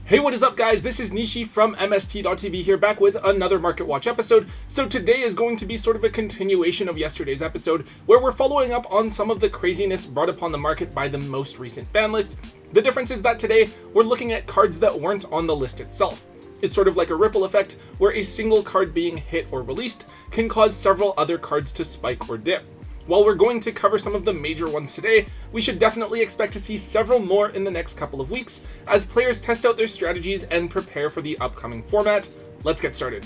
Hey, what is up guys? This is Nishi from MST.TV here, back with another Market Watch episode. So today is going to be sort of a continuation of yesterday's episode, where we're following up on some of the craziness brought upon the market by the most recent ban list. The difference is that today we're looking at cards that weren't on the list itself. It's sort of like a ripple effect, where a single card being hit or released can cause several other cards to spike or dip. While we're going to cover some of the major ones today, we should definitely expect to see several more in the next couple of weeks as players test out their strategies and prepare for the upcoming format. Let's get started.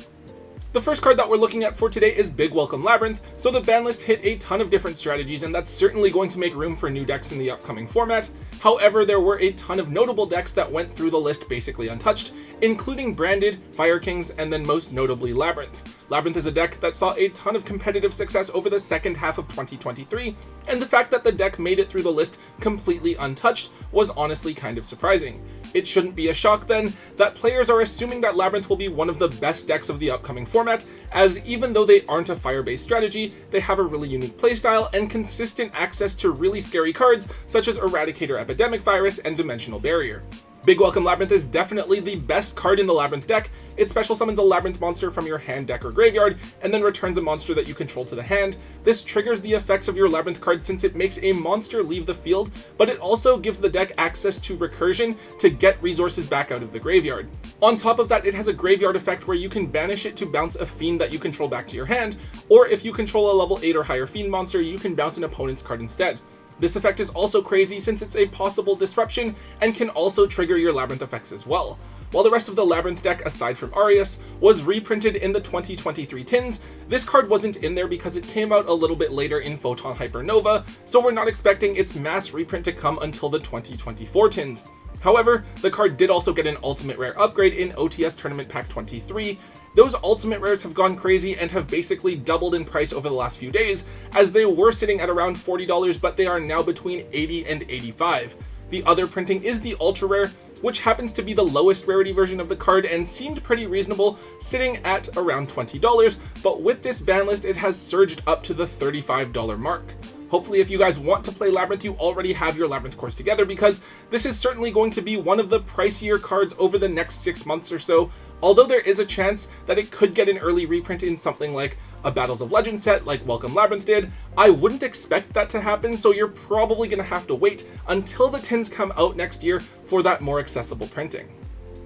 The first card that we're looking at for today is Big Welcome Labyrinth. So the ban list hit a ton of different strategies, and that's certainly going to make room for new decks in the upcoming format. However, there were a ton of notable decks that went through the list basically untouched, including Branded, Fire Kings, and then most notably Labyrinth. Labyrinth is a deck that saw a ton of competitive success over the second half of 2023, and the fact that the deck made it through the list completely untouched was honestly kind of surprising. It shouldn't be a shock then that players are assuming that Labyrinth will be one of the best decks of the upcoming format, as even though they aren't a fire-based strategy, they have a really unique playstyle and consistent access to really scary cards such as Eradicator Epidemic Virus and Dimensional Barrier. Big Welcome Labyrinth is definitely the best card in the Labyrinth deck. It special summons a Labyrinth monster from your hand, deck, or graveyard, and then returns a monster that you control to the hand. This triggers the effects of your Labyrinth card since it makes a monster leave the field, but it also gives the deck access to recursion to get resources back out of the graveyard. On top of that, it has a graveyard effect where you can banish it to bounce a fiend that you control back to your hand, or if you control a level 8 or higher fiend monster, you can bounce an opponent's card instead. This effect is also crazy since it's a possible disruption and can also trigger your Labyrinth effects as well. While the rest of the Labyrinth deck, aside from Orcus, was reprinted in the 2023 tins, this card wasn't in there because it came out a little bit later in Photon Hypernova, so we're not expecting its mass reprint to come until the 2024 tins. However, the card did also get an Ultimate Rare upgrade in OTS Tournament Pack 23. Those Ultimate Rares have gone crazy and have basically doubled in price over the last few days, as they were sitting at around $40, but they are now between $80 and $85. The other printing is the Ultra Rare, which happens to be the lowest rarity version of the card and seemed pretty reasonable, sitting at around $20, but with this ban list it has surged up to the $35 mark. Hopefully if you guys want to play Labyrinth, you already have your Labyrinth cores together, because this is certainly going to be one of the pricier cards over the next 6 months or so, although there is a chance that it could get an early reprint in something like a Battles of Legend set like Welcome Labyrinth did. I wouldn't expect that to happen, so you're probably going to have to wait until the tins come out next year for that more accessible printing.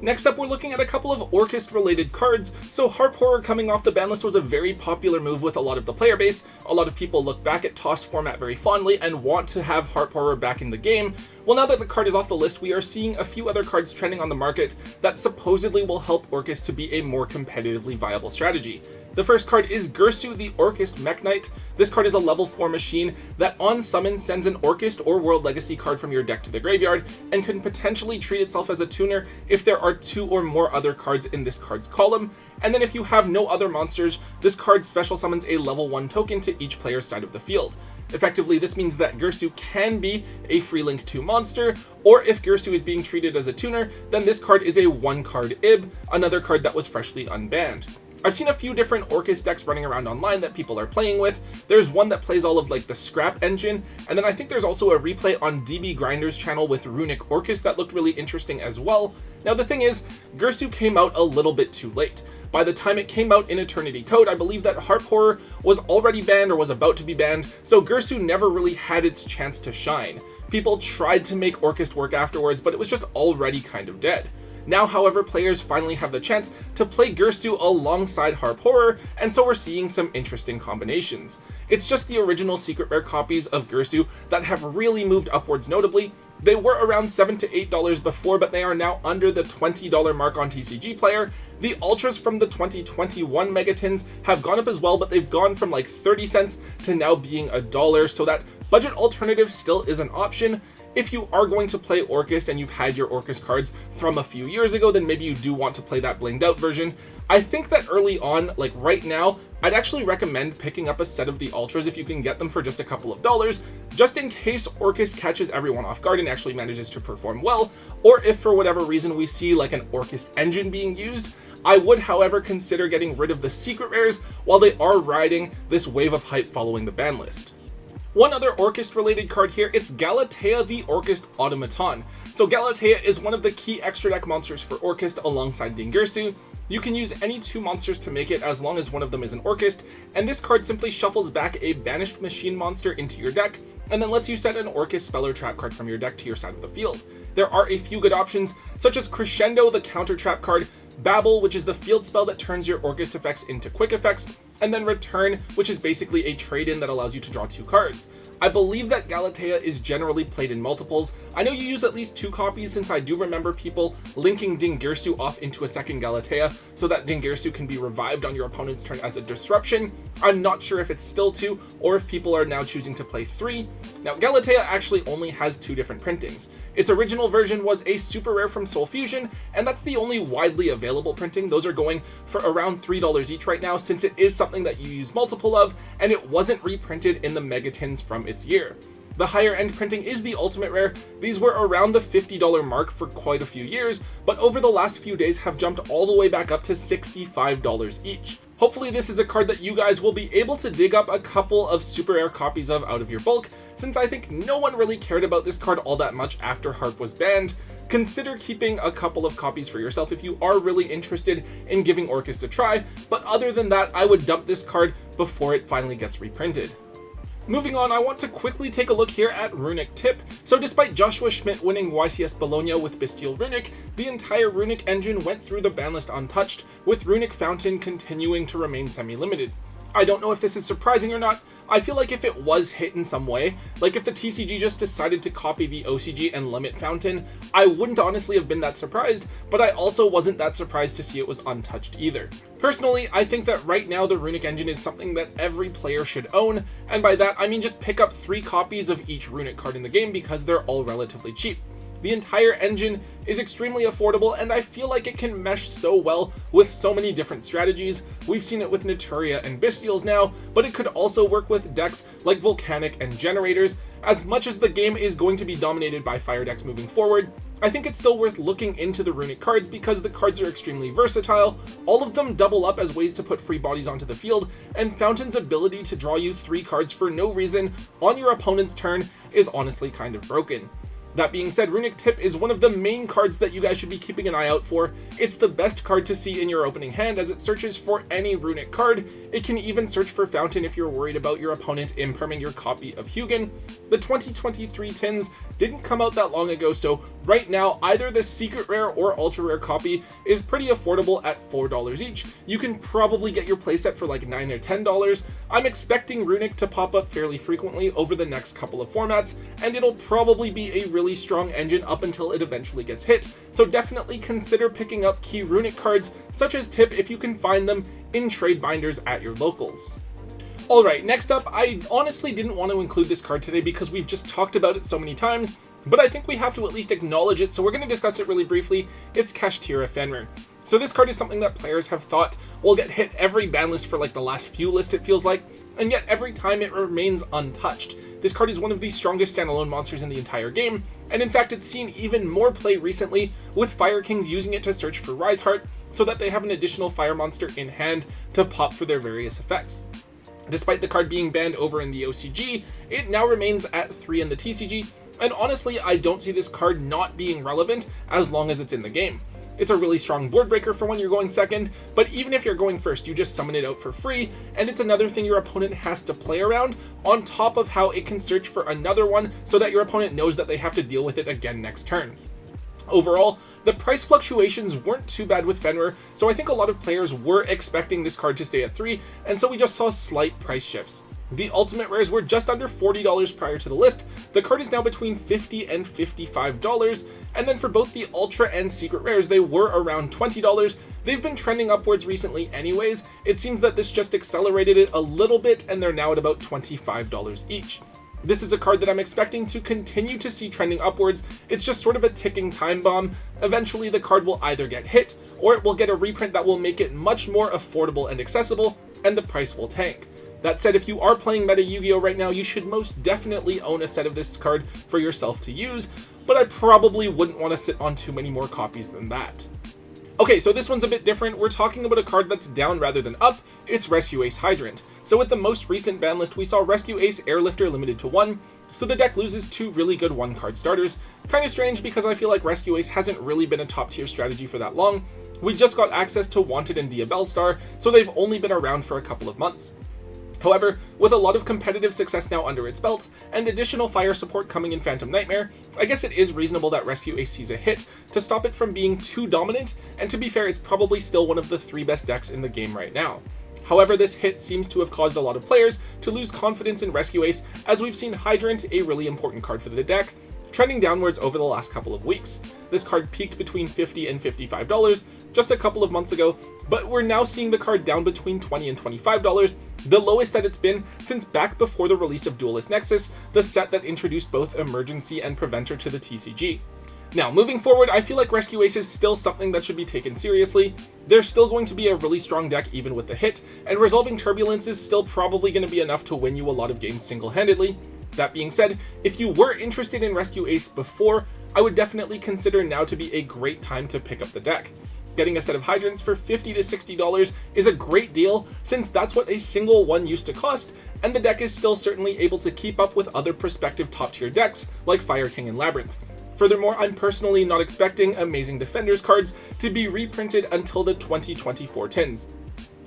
Next up, we're looking at a couple of Orcus related cards. So Harp Horror coming off the ban list was a very popular move with a lot of the player base. A lot of people look back at TOS format very fondly and want to have Harp Horror back in the game. Well, now that the card is off the list, we are seeing a few other cards trending on the market that supposedly will help Orcus to be a more competitively viable strategy. The first card is Gursu, the Orcus Mech Knight. This card is a level 4 machine that on summon sends an Orcus or World Legacy card from your deck to the graveyard, and can potentially treat itself as a tuner if there are 2 or more other cards in this card's column. And then if you have no other monsters, this card special summons a level 1 token to each player's side of the field. Effectively, this means that Gursu can be a free link 2 monster, or if Gursu is being treated as a tuner, then this card is a 1-card IB, another card that was freshly unbanned. I've seen a few different Orcus decks running around online that people are playing with. There's one that plays all of like the scrap engine, and then I think there's also a replay on DB Grinder's channel with Runic Orcus that looked really interesting as well. Now the thing is, Gursu came out a little bit too late. By the time it came out in Eternity Code, I believe that Harp Horror was already banned or was about to be banned, so Gursu never really had its chance to shine. People tried to make Orcus work afterwards, but it was just already kind of dead. Now, however, players finally have the chance to play Gursu alongside Harp Horror, and so we're seeing some interesting combinations. It's just the original secret rare copies of Gursu that have really moved upwards notably. They were around $7 to $8 before, but they are now under the $20 mark on TCG Player. The Ultras from the 2021 Megatins have gone up as well, but they've gone from like 30 cents to now being $1, so that budget alternative still is an option. If you are going to play Orcus and you've had your Orcus cards from a few years ago, then maybe you do want to play that blinged out version. I think that early on, like right now, I'd actually recommend picking up a set of the Ultras if you can get them for just a couple of dollars, just in case Orcus catches everyone off guard and actually manages to perform well, or if for whatever reason we see like an Orcus engine being used. I would, however, consider getting rid of the secret rares while they are riding this wave of hype following the ban list. One other Orcus related card here, it's Galatea the Orcus Automaton. So Galatea is one of the key extra deck monsters for Orcus alongside Dingirsu. You can use any two monsters to make it as long as one of them is an Orcus, and this card simply shuffles back a banished machine monster into your deck, and then lets you set an Orcus spell or trap card from your deck to your side of the field. There are a few good options, such as Crescendo, the counter trap card, Babble, which is the field spell that turns your Orcus effects into quick effects, and then Return, which is basically a trade-in that allows you to draw 2 cards. I believe that Galatea is generally played in multiples. I know you use at least 2 copies, since I do remember people linking Dingirsu off into a second Galatea so that Dingirsu can be revived on your opponent's turn as a disruption. I'm not sure if it's still 2 or if people are now choosing to play 3. Now Galatea actually only has 2 different printings. Its original version was a super rare from Soul Fusion, and that's the only widely available printing. Those are going for around $3 each right now, since it is something that you use multiple of, and it wasn't reprinted in the Megatins from its year. The higher end printing is the ultimate rare. These were around the $50 mark for quite a few years, but over the last few days have jumped all the way back up to $65 each. Hopefully this is a card that you guys will be able to dig up a couple of super rare copies of out of your bulk, since I think no one really cared about this card all that much after Harp was banned. Consider keeping a couple of copies for yourself if you are really interested in giving Orcus a try, but other than that, I would dump this card before it finally gets reprinted. Moving on, I want to quickly take a look here at Runic Tip. So despite Joshua Schmidt winning YCS Bologna with Bestial Runic, the entire Runic engine went through the ban list untouched, with Runic Fountain continuing to remain semi-limited. I don't know if this is surprising or not. I feel like if it was hit in some way, like if the TCG just decided to copy the OCG and limit Fountain, I wouldn't honestly have been that surprised, but I also wasn't that surprised to see it was untouched either. Personally, I think that right now the Runic engine is something that every player should own, and by that I mean just pick up 3 copies of each Runic card in the game because they're all relatively cheap. The entire engine is extremely affordable, and I feel like it can mesh so well with so many different strategies. We've seen it with Naturia and Bestials now, but it could also work with decks like Volcanic and Generators. As much as the game is going to be dominated by fire decks moving forward, I think it's still worth looking into the Runic cards because the cards are extremely versatile. All of them double up as ways to put free bodies onto the field, and Fountain's ability to draw you 3 cards for no reason on your opponent's turn is honestly kind of broken. That being said, Runic Tip is one of the main cards that you guys should be keeping an eye out for. It's the best card to see in your opening hand as it searches for any Runic card. It can even search for Fountain if you're worried about your opponent imperming your copy of Hugin. The 2023 tins didn't come out that long ago, so right now either the secret rare or ultra rare copy is pretty affordable at $4 each. You can probably get your playset for like $9 or $10. I'm expecting Runic to pop up fairly frequently over the next couple of formats, and it'll probably be a really strong engine up until it eventually gets hit, so definitely consider picking up key Runic cards such as Tip if you can find them in trade binders at your locals. Alright, next up, I honestly didn't want to include this card today because we've just talked about it so many times, but I think we have to at least acknowledge it, so we're going to discuss it really briefly. It's Kashtira Fener. So this card is something that players have thought will get hit every ban list for like the last few lists, it feels like, and yet every time it remains untouched. This card is one of the strongest standalone monsters in the entire game, and in fact it's seen even more play recently, with Fire Kings using it to search for Riseheart so that they have an additional fire monster in hand to pop for their various effects. Despite the card being banned over in the OCG, it now remains at 3 in the TCG, and honestly I don't see this card not being relevant as long as it's in the game. It's a really strong board breaker for when you're going second, but even if you're going first, you just summon it out for free, and it's another thing your opponent has to play around, on top of how it can search for another one so that your opponent knows that they have to deal with it again next turn. Overall, the price fluctuations weren't too bad with Fenrir, so I think a lot of players were expecting this card to stay at 3, and so we just saw slight price shifts. The ultimate rares were just under $40 prior to the list. The card is now between $50 and $55, and then for both the ultra and secret rares, they were around $20. They've been trending upwards recently anyways. It seems that this just accelerated it a little bit, and they're now at about $25 each. This is a card that I'm expecting to continue to see trending upwards. It's just sort of a ticking time bomb. Eventually the card will either get hit, or it will get a reprint that will make it much more affordable and accessible, and the price will tank. That said, if you are playing meta Yu-Gi-Oh right now, you should most definitely own a set of this card for yourself to use, but I probably wouldn't want to sit on too many more copies than that. Okay, so this one's a bit different. We're talking about a card that's down rather than up. It's Rescue Ace Hydrant. So with the most recent ban list, we saw Rescue Ace Airlifter limited to 1, so the deck loses 2 really good 1-card starters. Kinda strange because I feel like Rescue Ace hasn't really been a top tier strategy for that long. We just got access to Wanted and Diabell Star, so they've only been around for a couple of months. However, with a lot of competitive success now under its belt, and additional fire support coming in Phantom Nightmare, I guess it is reasonable that Rescue Ace sees a hit to stop it from being too dominant, and to be fair, it's probably still one of the 3 best decks in the game right now. However, this hit seems to have caused a lot of players to lose confidence in Rescue Ace, as we've seen Hydrant, a really important card for the deck, trending downwards over the last couple of weeks. This card peaked between $50 and $55 just a couple of months ago, but we're now seeing the card down between $20 and $25, the lowest that it's been since back before the release of Duelist Nexus, the set that introduced both Emergency and Preventer to the TCG. Now, moving forward, I feel like Rescue Ace is still something that should be taken seriously. There's still going to be a really strong deck even with the hit, and resolving Turbulence is still probably going to be enough to win you a lot of games single-handedly. That being said, if you were interested in Rescue Ace before, I would definitely consider now to be a great time to pick up the deck. Getting a set of Hydrants for $50 to $60 is a great deal, since that's what a single one used to cost, and the deck is still certainly able to keep up with other prospective top tier decks like Fire King and Labyrinth. Furthermore, I'm personally not expecting Amazing Defenders cards to be reprinted until the 2024 tins.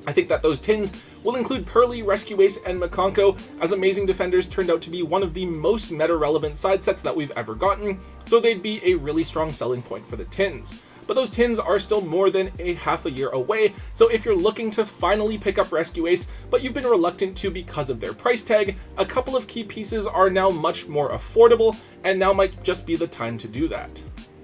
I think that those tins will include Pearly, Rescue Ace, and Makonko, as Amazing Defenders turned out to be one of the most meta-relevant side sets that we've ever gotten, so they'd be a really strong selling point for the tins. But those tins are still more than a half a year away, so if you're looking to finally pick up Rescue Ace, but you've been reluctant to because of their price tag, a couple of key pieces are now much more affordable, and now might just be the time to do that.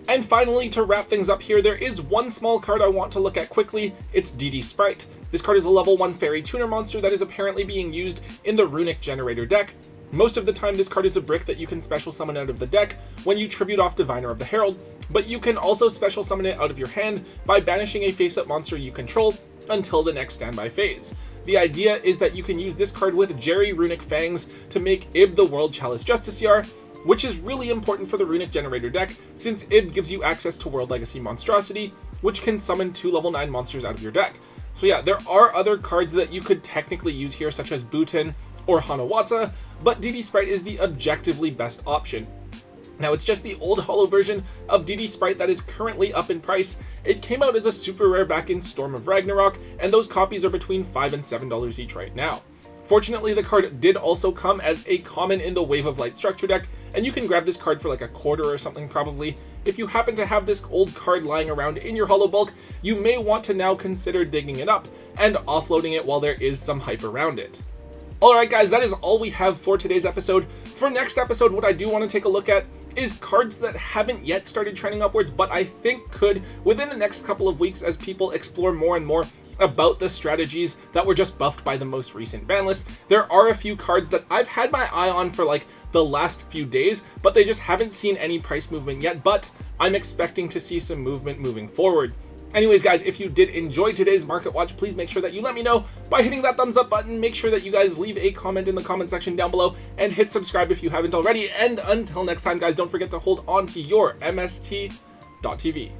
And finally, to wrap things up here, there is one small card I want to look at quickly. It's DD Sprite. This card is a level 1 fairy tuner monster that is apparently being used in the Runic generator deck. Most of the time, this card is a brick that you can special summon out of the deck when you tribute off Diviner of the Herald, but you can also special summon it out of your hand by banishing a face-up monster you control until the next standby phase. The idea is that you can use this card with Jerry Runic Fangs to make Ib the World Chalice Justiciar, which is really important for the Runic generator deck, since Ib gives you access to World Legacy Monstrosity, which can summon 2 level 9 monsters out of your deck. So yeah, there are other cards that you could technically use here, such as Buten or Hanawata, but DD Sprite is the objectively best option. Now, it's just the old holo version of DD Sprite that is currently up in price. It came out as a super rare back in Storm of Ragnarok, and those copies are between $5 and $7 each right now. Fortunately, the card did also come as a common in the Wave of Light structure deck, and you can grab this card for like a quarter or something probably. If you happen to have this old card lying around in your holo bulk, you may want to now consider digging it up and offloading it while there is some hype around it. Alright guys, that is all we have for today's episode. For next episode, what I do want to take a look at is cards that haven't yet started trending upwards, but I think could within the next couple of weeks as people explore more and more about the strategies that were just buffed by the most recent ban list. There are a few cards that I've had my eye on for like the last few days, but they just haven't seen any price movement yet, but I'm expecting to see some movement moving forward. Anyways, guys, if you did enjoy today's Market Watch, please make sure that you let me know by hitting that thumbs up button. Make sure that you guys leave a comment in the comment section down below and hit subscribe if you haven't already. And until next time, guys, don't forget to hold on to your MST.TV.